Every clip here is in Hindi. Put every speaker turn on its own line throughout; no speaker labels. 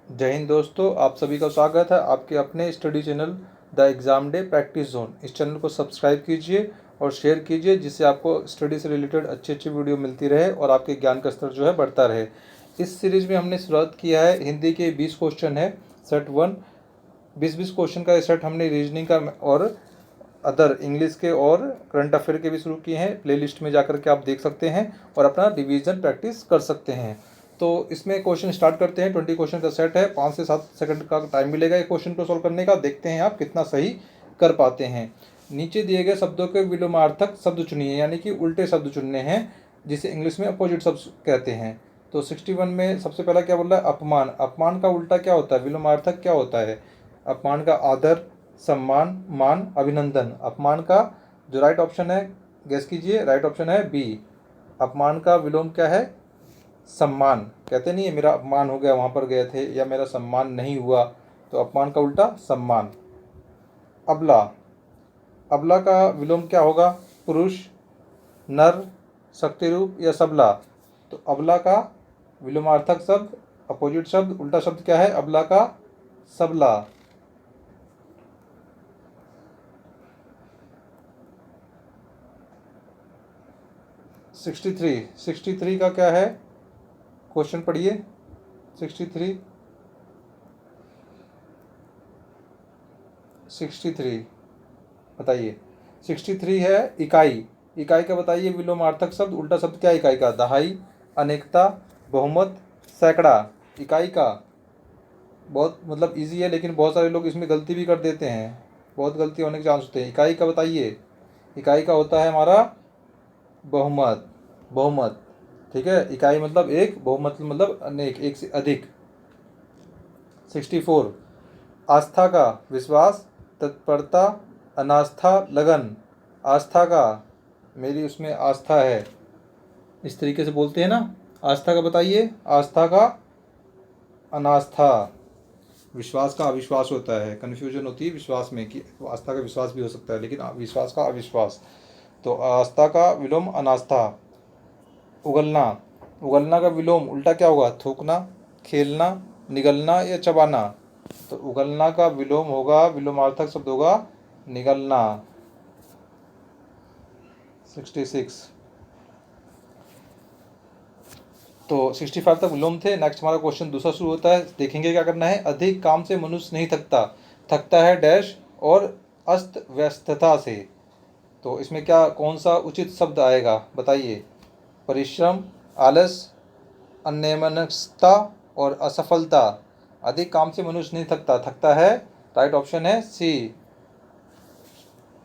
जय हिंद दोस्तों, आप सभी का स्वागत है आपके अपने study channel the exam day practice zone. इस चैनल को सब्सक्राइब कीजिए और शेयर कीजिए, जिससे आपको स्टडी से रिलेटेड अच्छी अच्छी वीडियो मिलती रहे और आपके ज्ञान का स्तर जो है बढ़ता रहे। इस सीरीज़ में हमने शुरुआत किया है, हिंदी के 20 क्वेश्चन है सेट 1। 20-20 क्वेश्चन का सेट हमने रीजनिंग का और अदर इंग्लिश के और करंट अफेयर के भी शुरू किए हैं। प्लेलिस्ट में जाकर के आप देख सकते हैं और अपना रिवीजन प्रैक्टिस कर सकते हैं। तो इसमें क्वेश्चन स्टार्ट करते हैं। 20 क्वेश्चन का सेट है, 5 से 7 सेकंड का टाइम मिलेगा एक क्वेश्चन को सॉल्व करने का। देखते हैं आप कितना सही कर पाते हैं। नीचे दिए गए शब्दों के विलोमार्थक शब्द चुनिए, यानी कि उल्टे शब्द चुनने हैं, जिसे इंग्लिश में अपोजिट शब्द कहते हैं। तो 61 में सबसे पहला क्या बोल रहा है? अपमान। अपमान का उल्टा क्या होता है? विलोमार्थक क्या होता है? अपमान का आदर, सम्मान, मान, अभिनंदन। अपमान का जो राइट ऑप्शन है, गेस कीजिए, राइट ऑप्शन है बी। अपमान का विलोम क्या है? सम्मान। कहते नहीं है मेरा अपमान हो गया, वहाँ पर गए थे, या मेरा सम्मान नहीं हुआ, तो अपमान का उल्टा सम्मान। अबला। अबला का विलोम क्या होगा? पुरुष, नर, शक्तिरूप या सबला। तो अबला का विलोमार्थक शब्द, अपोजिट शब्द, उल्टा शब्द क्या है? अबला का सबला। सिक्सटी थ्री का क्या है? क्वेश्चन पढ़िए। 63 बताइए। 63 है इकाई। इकाई का बताइए विलोमार्थक शब्द, उल्टा शब्द क्या है इकाई का? दहाई, अनेकता, बहुमत, सैकड़ा। इकाई का बहुत मतलब इजी है, लेकिन बहुत सारे लोग इसमें गलती भी कर देते हैं, बहुत गलती होने के चांस होते हैं। इकाई का बताइए। इकाई का होता है हमारा बहुमत। बहुमत, ठीक है। इकाई मतलब एक, बहुमत मतलब अनेक, एक से अधिक। 64 आस्था का विश्वास, तत्परता, अनास्था, लगन। आस्था का, मेरी उसमें आस्था है, इस तरीके से बोलते हैं ना। आस्था का बताइए। आस्था का अनास्था। विश्वास का अविश्वास होता है, कन्फ्यूजन होती है विश्वास में कि आस्था का विश्वास भी हो सकता है, लेकिन विश्वास का अविश्वास। तो आस्था का विलोम अनास्था। उगलना। उगलना का विलोम उल्टा क्या होगा? थूकना, खेलना, निगलना या चबाना। तो उगलना का विलोम होगा, विलोमार्थक शब्द होगा निगलना। 66। तो 65 तक विलोम थे। नेक्स्ट हमारा क्वेश्चन दूसरा शुरू होता है। देखेंगे क्या करना है। अधिक काम से मनुष्य नहीं थकता, थकता है डैश और अस्त व्यस्तता से। तो इसमें क्या, कौन सा उचित शब्द आएगा बताइए? परिश्रम, आलस, अन्यमनस्कता और असफलता। अधिक काम से मनुष्य नहीं थकता, थकता है, राइट ऑप्शन है सी,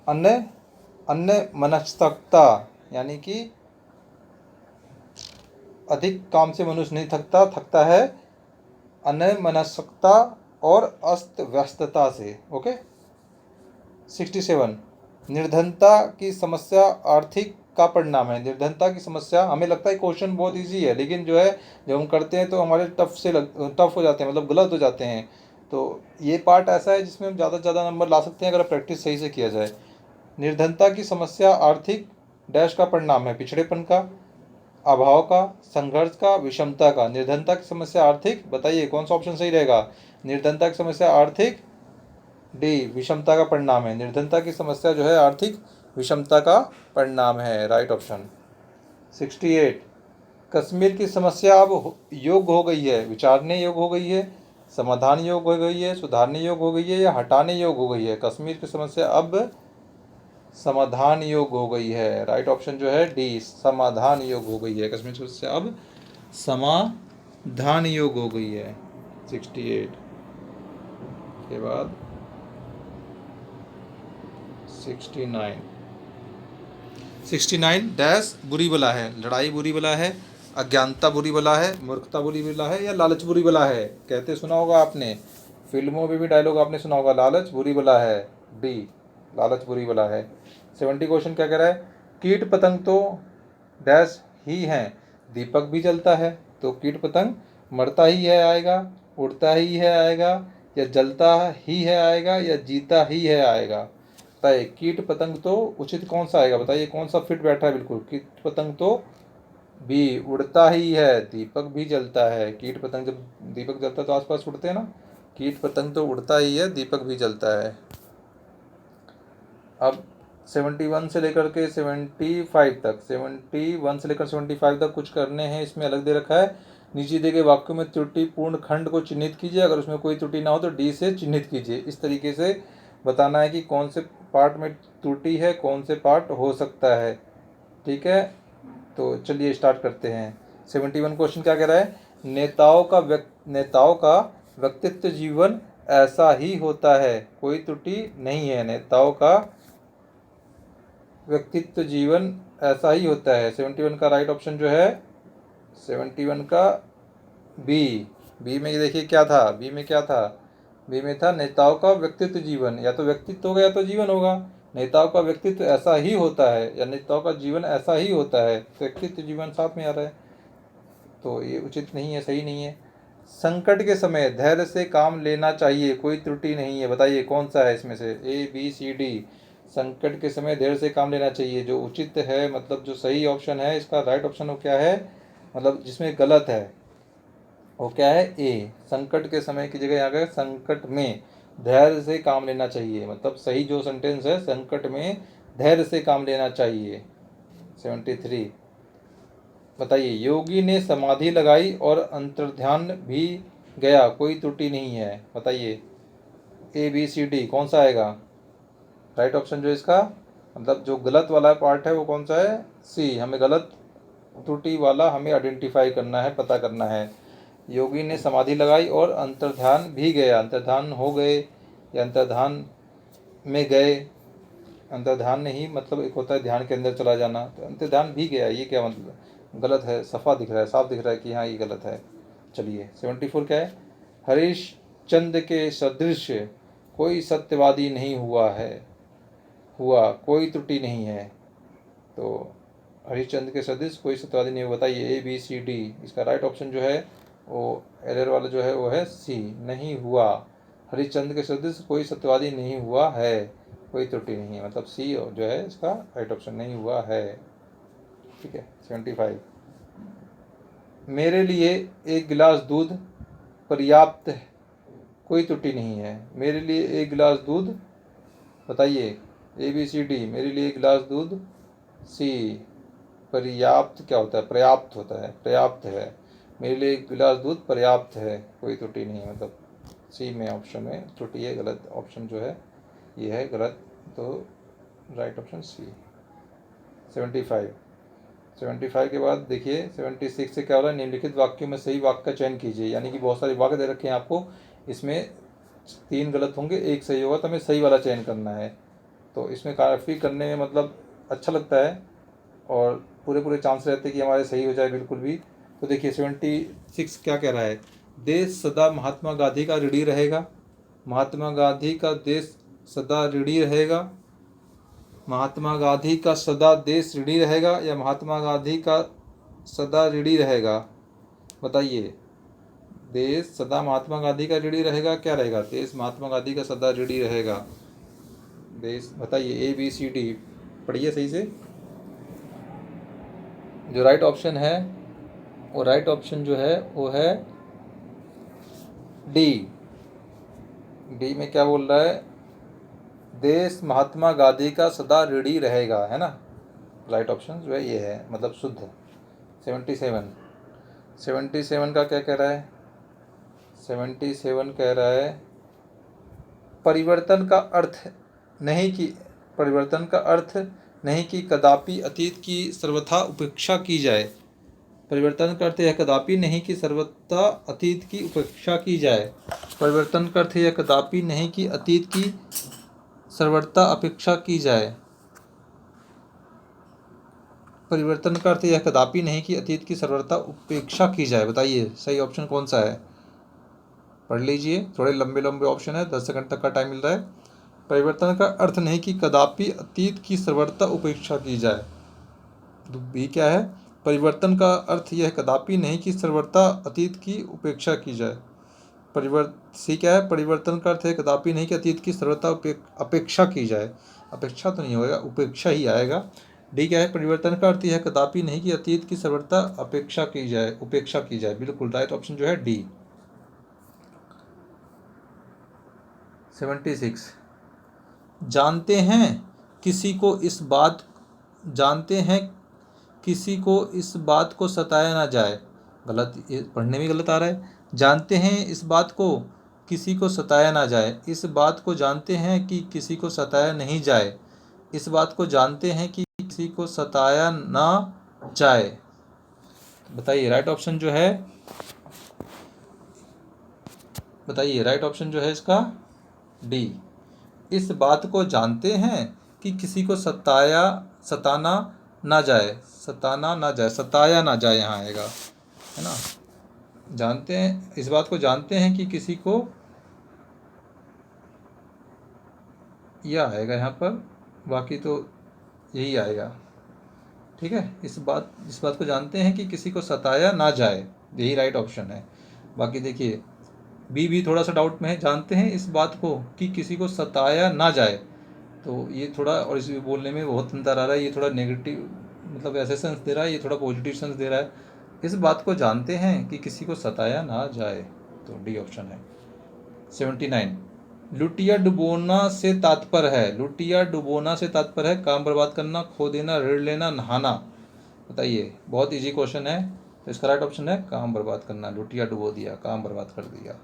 अन्य मनस्कता। यानी कि अधिक काम से मनुष्य नहीं थकता, थकता है अनमनस्कता और अस्त व्यस्तता से। ओके। 67 निर्धनता की समस्या आर्थिक का परिणाम है। निर्धनता की समस्या, हमें लगता है क्वेश्चन बहुत इजी है, लेकिन जो है जब हम करते हैं तो हमारे टफ हो जाते हैं, मतलब गलत हो जाते हैं। तो ये पार्ट ऐसा है जिसमें हम ज़्यादा से ज़्यादा नंबर ला सकते हैं अगर प्रैक्टिस सही से किया जाए। निर्धनता की समस्या आर्थिक डैश का परिणाम है। पिछड़ेपन का, अभाव का, संघर्ष का, विषमता का। निर्धनता की समस्या आर्थिक, बताइए कौन सा ऑप्शन सही रहेगा? निर्धनता की समस्या आर्थिक, डी, विषमता का परिणाम है। निर्धनता की समस्या जो है आर्थिक विषमता का परिणाम है, राइट ऑप्शन। 68 कश्मीर की समस्या अब योग्य हो गई है। विचारने योग्य हो गई है, समाधान योग्य हो गई है, सुधारने योग्य हो गई है या हटाने योग्य हो गई है? कश्मीर की समस्या अब समाधान योग्य हो गई है, राइट ऑप्शन जो है डी, समाधान योग्य हो गई है। कश्मीर की समस्या अब समाधान योग्य हो गई है। 68 के बाद 69 डैश बुरी बला है। लड़ाई बुरी बला है, अज्ञानता बुरी बला है, मूर्खता बुरी बला है या लालच बुरी बला है? कहते सुना होगा आपने, फिल्मों में भी डायलॉग आपने सुना होगा, लालच बुरी बला है, डी, लालच बुरी बला है। 70 क्वेश्चन क्या कह रहा है? कीट पतंग तो डैश ही हैं, दीपक भी जलता है। तो कीट पतंग मरता ही है आएगा, उड़ता ही है आएगा, या जलता ही है आएगा, या जीता ही है आएगा? बताइए कीट पतंग तो उचित कौन सा आएगा? बताइए कौन सा फिट बैठा है बिल्कुल? कीट पतंग तो बी उड़ता ही है, दीपक भी जलता है। कीट पतंग जब दीपक जलता है तो आसपास उड़ते हैं ना, कीट पतंग तो उड़ता ही है, दीपक भी जलता है। अब 71 से लेकर के 75 तक, 71 से लेकर 75 तक कुछ करने हैं। इसमें अलग दे रखा है, नीचे दिए गए वाक्यों में त्रुटिपूर्ण खंड को चिन्हित कीजिए, अगर उसमें कोई त्रुटि ना हो तो डी से चिन्हित कीजिए। इस तरीके से बताना है कि कौन से पार्ट में त्रुटि है, कौन से पार्ट हो सकता है। ठीक है, तो चलिए स्टार्ट करते हैं। 71 क्वेश्चन क्या कह रहा है, नेताओं का व्यक्तित्व जीवन ऐसा ही होता है, कोई त्रुटि नहीं है। नेताओं का व्यक्तित्व जीवन ऐसा ही होता है। 71 का राइट ऑप्शन जो है 71 का बी में देखिए क्या था, बी में क्या था, बी में था नेताओं का व्यक्तित्व जीवन, या तो व्यक्तित्व होगा या तो जीवन होगा। नेताओं का व्यक्तित्व ऐसा ही होता है या नेताओं का जीवन ऐसा ही होता है, व्यक्तित्व जीवन साथ में आ रहा है, तो ये उचित नहीं है, सही नहीं है। संकट के समय धैर्य से काम लेना चाहिए, कोई त्रुटि नहीं है। बताइए कौन सा है इसमें से, ए बी सी डी। संकट के समय धैर्य से काम लेना चाहिए, जो उचित है, मतलब जो सही ऑप्शन है इसका राइट ऑप्शन वो क्या है, मतलब जिसमें गलत है वो क्या है, ए। संकट के समय की जगह यहाँ पे संकट में धैर्य से काम लेना चाहिए, मतलब सही जो सेंटेंस है, संकट में धैर्य से काम लेना चाहिए। 73 बताइए, योगी ने समाधि लगाई और अंतर्ध्यान भी गया, कोई त्रुटि नहीं है। बताइए ए बी सी डी कौन सा आएगा, राइट ऑप्शन जो इसका, मतलब जो गलत वाला पार्ट है वो कौन सा है, सी। हमें गलत त्रुटि वाला हमें आइडेंटिफाई करना है, पता करना है। योगी ने समाधि लगाई और अंतर्ध्यान भी गया, अंतर्ध्यान हो गए या अंतर्ध्यान में गए, अंतर्ध्यान नहीं मतलब एक होता है ध्यान के अंदर चला जाना, तो अंतर्ध्यान भी गया, ये क्या मतलब, गलत है, सफ़ा दिख रहा है, साफ दिख रहा है कि हाँ ये गलत है। चलिए 74 क्या है, हरिश्चंद्र के सदृश कोई सत्यवादी नहीं हुआ कोई त्रुटि नहीं है। तो हरिश्चंद्र के सदृश कोई सत्यवादी नहीं हुआ। बताइए ए बी सी डी, इसका राइट ऑप्शन जो है वो एरर वाला जो है वो है सी, नहीं हुआ। हरिश्चंद्र के सदृश कोई सत्यवादी नहीं हुआ है, कोई त्रुटि नहीं है, मतलब सी जो है इसका राइट ऑप्शन, नहीं हुआ है। ठीक है 75 मेरे लिए एक गिलास दूध पर्याप्त है, कोई त्रुटि नहीं है। मेरे लिए एक गिलास दूध, बताइए ए बी सी डी, मेरे लिए एक गिलास दूध, सी। पर्याप्त क्या होता है, पर्याप्त होता है, पर्याप्त है। मेरे लिए एक गिलास दूध पर्याप्त है, कोई त्रुटि नहीं है, मतलब सी में ऑप्शन में त्रुटि है, गलत ऑप्शन जो है ये है गलत, तो राइट ऑप्शन सी। 75 के बाद देखिए 76 से क्या हो रहा है, निम्नलिखित वाक्यों में सही वाक्य का चयन कीजिए। यानी कि बहुत सारे वाक्य दे रखे हैं आपको, इसमें 3 गलत होंगे, एक सही होगा, तो हमें सही वाला चयन करना है। तो इसमें काफ़ी करने में मतलब अच्छा लगता है और पूरे चांस रहते हैं कि हमारे सही हो जाए बिल्कुल भी। तो देखिए 76 क्या कह रहा है, देश सदा महात्मा गांधी का ऋणी रहेगा। महात्मा गांधी का देश सदा ऋणी रहेगा, महात्मा गांधी का सदा देश ऋणी रहेगा या महात्मा गांधी का सदा ऋणी रहेगा। बताइए, देश सदा महात्मा गांधी का ऋणी रहेगा, क्या रहेगा, देश महात्मा गांधी का सदा ऋणी रहेगा, देश। बताइए ए बी सी डी, पढ़िए सही से। जो राइट ऑप्शन है वो राइट ऑप्शन जो है वो है डी। डी में क्या बोल रहा है, देश महात्मा गांधी का सदा ऋणी रहेगा, है ना। राइट ऑप्शन जो है ये है, मतलब शुद्ध। 77 का क्या कह रहा है, 77 कह रहा है परिवर्तन का अर्थ नहीं कि कदापि अतीत की सर्वथा उपेक्षा की जाए। परिवर्तन का अर्थ यह कदापि नहीं कि सर्वथा अतीत की उपेक्षा की जाए। परिवर्तन का अर्थ यह कदापि नहीं कि अतीत की सर्वथा अपेक्षा की जाए। परिवर्तन का अर्थ यह कदापि नहीं कि अतीत की सर्वथा उपेक्षा की जाए। बताइए सही ऑप्शन कौन सा है, पढ़ लीजिए, थोड़े लंबे ऑप्शन है, 10 सेकंड तक का टाइम मिल रहा है। परिवर्तन का अर्थ नहीं कि कदापि अतीत की सर्वथा उपेक्षा की जाए। बी क्या है, परिवर्तन का अर्थ यह कदापि नहीं कि सर्वथा अतीत की उपेक्षा की जाए। सी क्या है, परिवर्तन का अर्थ है कदापि नहीं कि अतीत की सर्वथा अपेक्षा की जाए। अपेक्षा तो नहीं होगा, उपेक्षा ही आएगा। डी क्या है, परिवर्तन का अर्थ यह कदापि नहीं कि अतीत की सर्वथा उपेक्षा की जाए। बिल्कुल राइट ऑप्शन जो है डी। 76 जानते हैं किसी को इस बात को सताया ना जाए, गलत, ये पढ़ने में गलत आ रहा है। जानते हैं इस बात को किसी को सताया ना जाए, इस बात को जानते हैं कि किसी को सताया नहीं जाए, इस बात को जानते हैं कि किसी को सताया ना जाए। बताइए राइट ऑप्शन जो है, बताइए राइट ऑप्शन जो है इसका डी। इस बात को जानते हैं कि किसी को सताया ना जाए यहाँ आएगा, है ना। जानते हैं, इस बात को जानते हैं कि किसी को, यह आएगा यहाँ पर, बाकी तो यही आएगा। ठीक है, इस बात को जानते हैं कि किसी को सताया ना जाए, यही राइट ऑप्शन है। बाकी देखिए बी भी थोड़ा सा डाउट में है, जानते हैं इस बात को कि किसी को सताया ना जाए, तो ये थोड़ा, और इस बोलने में बहुत अंतर आ रहा है। ये थोड़ा नेगेटिव मतलब ऐसे सेंस दे रहा है, ये थोड़ा पॉजिटिव सेंस दे रहा है। इस बात को जानते हैं कि किसी को सताया ना जाए, तो डी ऑप्शन है। 79 लुटिया डुबोना से तात्पर्य है, लुटिया डुबोना से तात्पर्य है काम बर्बाद करना, खो देना, ऋण लेना, नहाना। बताइए, बहुत इजी क्वेश्चन है, तो इसका राइट ऑप्शन है काम बर्बाद करना। लुटिया डुबो दिया, काम बर्बाद कर दिया।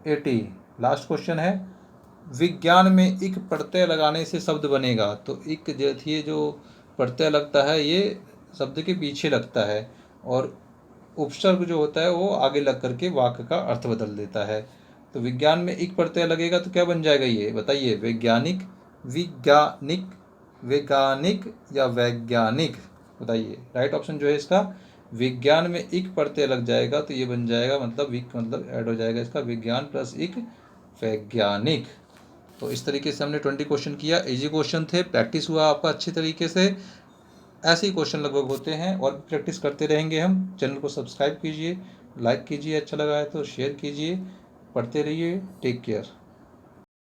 80 लास्ट क्वेश्चन है, विज्ञान में इक प्रत्यय लगाने से शब्द बनेगा। तो इक देखिए जो प्रत्यय लगता है ये शब्द के पीछे लगता है, और उपसर्ग जो होता है वो आगे लग करके वाक्य का अर्थ बदल देता है। तो विज्ञान में इक प्रत्यय लगेगा तो क्या बन जाएगा ये बताइए, वैज्ञानिक, वैज्ञानिक या वैज्ञानिक। बताइए राइट ऑप्शन जो है इसका, विज्ञान में इक प्रत्यय लग जाएगा तो ये बन जाएगा, मतलब विक मतलब ऐड हो जाएगा इसका, विज्ञान प्लस इक वैज्ञानिक। तो इस तरीके से हमने 20 क्वेश्चन किया, इजी क्वेश्चन थे, प्रैक्टिस हुआ आपका अच्छी तरीके से। ऐसे ही क्वेश्चन लगभग होते हैं और प्रैक्टिस करते रहेंगे हम। चैनल को सब्सक्राइब कीजिए, लाइक कीजिए, अच्छा लगा है तो शेयर कीजिए, पढ़ते रहिए। Take care.